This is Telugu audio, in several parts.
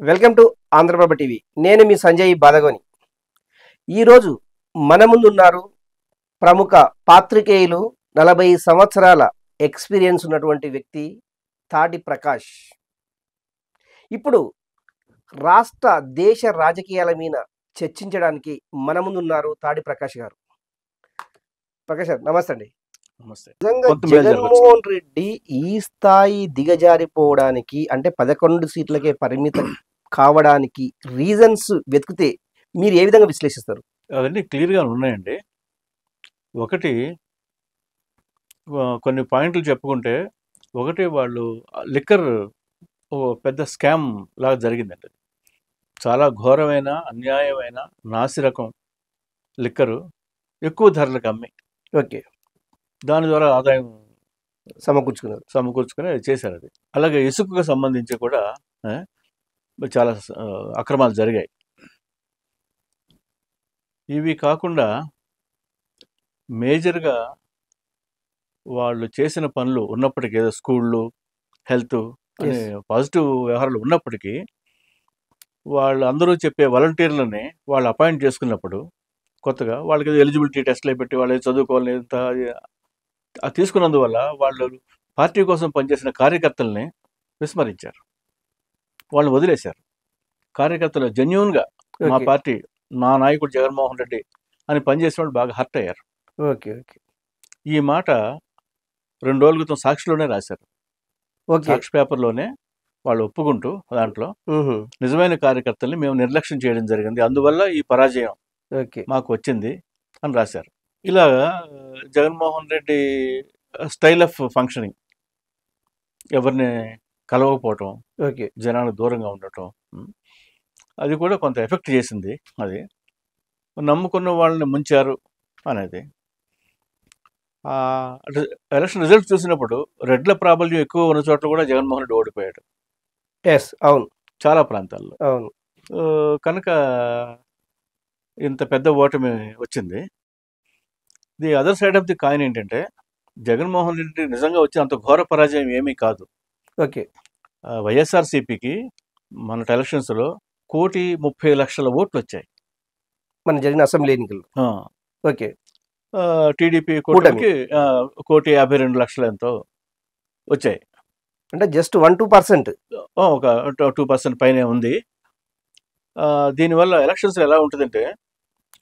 Welcome to Andhraprabha TV. నేను మీ సంజయ్ బాదగోని. ఈరోజు మన ముందున్నారు ప్రముఖ పాత్రికేయులు, 40 సంవత్సరాల ఎక్స్పీరియన్స్ ఉన్నటువంటి వ్యక్తి తాటి ప్రకాష్. ఇప్పుడు రాష్ట్ర దేశ రాజకీయాల మీద చర్చించడానికి మన ముందున్నారు తాటి ప్రకాష్ గారు. ప్రకాష్ గారు నమస్తే అండి. నమస్తే. నిజంగా జగన్మోహన్ రెడ్డి ఈ స్థాయి దిగజారిపోవడానికి అంటే 11 సీట్లకే పరిమితం కావడానికి రీజన్స్ వెతికితే మీరు ఏ విధంగా విశ్లేషిస్తారు? అవన్నీ క్లియర్గా ఉన్నాయండి. ఒకటి కొన్ని పాయింట్లు చెప్పుకుంటే, ఒకటి వాళ్ళు లిక్కర్ ఓ పెద్ద స్కామ్ లాగా జరిగిందండి. చాలా ఘోరమైన, అన్యాయమైన, నాసిరకం లిక్కరు ఎక్కువ ధరలకు అమ్మి ఓకే, దాని ద్వారా ఆదాయం సమకూర్చుకున్నారు. అది చేశారు. అది అలాగే ఇసుకకు సంబంధించి కూడా చాలా అక్రమాలు జరిగాయి. ఇవి కాకుండా మేజర్గా వాళ్ళు చేసిన పనులు ఉన్నప్పటికీ, ఏదో స్కూళ్ళు, హెల్త్ అనే పాజిటివ్ వ్యవహారాలు ఉన్నప్పటికీ, వాళ్ళు అందరూ చెప్పే వాలంటీర్లని వాళ్ళు అపాయింట్ చేసుకున్నప్పుడు కొత్తగా వాళ్ళకి ఎలిజిబిలిటీ టెస్ట్లు పెట్టి వాళ్ళు చదువుకోవాలి తీసుకున్నందువల్ల వాళ్ళు పార్టీ కోసం పనిచేసిన కార్యకర్తల్ని విస్మరించారు, వాళ్ళని వదిలేశారు. కార్యకర్తలు జెన్యూన్గా మా పార్టీ, నా నాయకుడు జగన్మోహన్ రెడ్డి అని పనిచేసిన వాళ్ళు బాగా హర్ట్ అయ్యారు. ఓకే ఓకే ఈ మాట 2 రోజుల క్రితం సాక్షిలోనే రాశారు. సాక్షి పేపర్లోనే వాళ్ళు ఒప్పుకుంటూ దాంట్లో నిజమైన కార్యకర్తల్ని మేము నిర్లక్ష్యం చేయడం జరిగింది, అందువల్ల ఈ పరాజయం మాకు వచ్చింది అని రాశారు. ఇలాగా Jaganmohan Reddy style of functioning, ఎవరిని కలవకపోవటం, జనాలు దూరంగా ఉండటం, అది కూడా కొంత ఎఫెక్ట్ చేసింది. అది నమ్ముకున్న వాళ్ళని ముంచారు అనేది. అంటే ఎలక్షన్ రిజల్ట్స్ చూసినప్పుడు రెడ్ల ప్రాబల్యం ఎక్కువ ఉన్న చోట్ల కూడా జగన్మోహన్ రెడ్డి ఓడిపోయాడు. అవును, చాలా ప్రాంతాల్లో. అవును. కనుక ఇంత పెద్ద ఓటమి వచ్చింది. The other side of the coin ఏంటంటే, జగన్మోహన్ రెడ్డి నిజంగా వచ్చి అంత ఘోర పరాజయం ఏమీ కాదు. ఓకే, వైఎస్ఆర్సీపీకి మన ఎలక్షన్స్లో 1,30,00,000 ఓట్లు వచ్చాయి మన జరిగిన అసెంబ్లీ ఎన్నికలు. ఓకే, టీడీపీ కూటమికి 1,52,00,000 ఎంతో వచ్చాయి. అంటే జస్ట్ 1-2%, ఒక 2% పైనే ఉంది. దీనివల్ల ఎలక్షన్స్ ఎలా ఉంటుందంటే,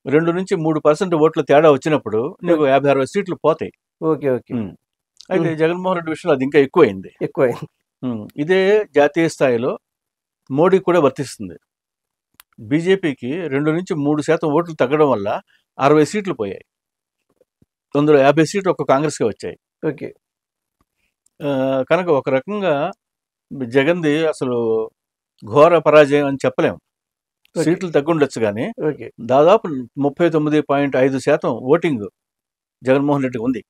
2-3% ఓట్ల తేడా వచ్చినప్పుడు నీకు 50-60 సీట్లు పోతాయి. Okay okay. అయితే జగన్మోహన్ రెడ్డి విషయంలో అది ఇంకా ఎక్కువైంది. ఇదే జాతీయ స్థాయిలో మోడీ కూడా వర్తిస్తుంది. బీజేపీకి 2-3% ఓట్లు తగ్గడం వల్ల 60 సీట్లు పోయాయి. అందులో 50 సీట్లు ఒక కాంగ్రెస్కే వచ్చాయి. ఓకే, కనుక ఒక రకంగా జగన్ది అసలు ఘోర పరాజయం అని చెప్పలేము. సీట్లు తగ్గుండొచ్చు కానీ దాదాపు 39.5% ఓటింగ్ జగన్మోహన్ రెడ్డికి ఉంది.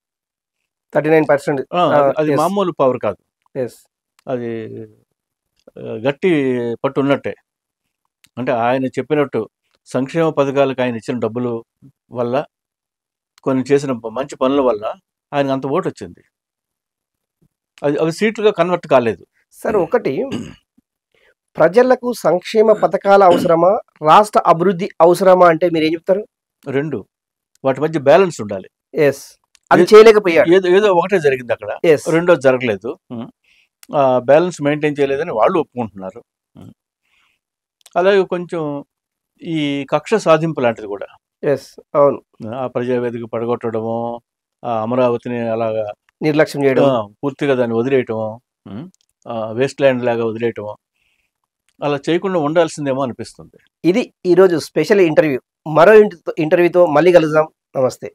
39%. అది మామూలు పవర్ కాదు, అది గట్టి పట్టు ఉన్నట్టే. అంటే ఆయన చెప్పినట్టు సంక్షేమ పథకాలకు ఆయన ఇచ్చిన డబ్బులు వల్ల, కొన్ని చేసిన మంచి పనుల వల్ల ఆయనకు అంత ఓటు వచ్చింది. అవి సీట్లుగా కన్వర్ట్ కాలేదు. సార్, ఒకటి ప్రజలకు సంక్షేమ పథకాల అవసరమా, రాష్ట్ర అభివృద్ధి అవసరమా అంటే మీరు ఏం చెప్తారు? 2 వాటి మధ్య బ్యాలెన్స్ ఉండాలి. అది చేయలేకపోయారు. ఏదో ఒకటే జరిగింది అక్కడ, రెండోది జరగలేదు. బ్యాలెన్స్ మెయింటైన్ చేయలేదని వాళ్ళు ఒప్పుకుంటున్నారు. అలాగే కొంచెం ఈ కక్ష సాధింపు లాంటిది కూడా. అవును, ఆ ప్రజావేదిక పడగొట్టడము, ఆ అమరావతిని అలాగా నిర్లక్ష్యం చేయడం, పూర్తిగా దాన్ని వదిలేయటం, వేస్ట్ ల్యాండ్ లాగా వదిలేయటం, అలా చేయకుండా ఉండాల్సిందేమో అనిపిస్తుంది. ఇది ఈరోజు స్పెషల్ ఇంటర్వ్యూ. మరో ఇంటర్వ్యూతో మళ్ళీ కలుద్దాం. నమస్తే.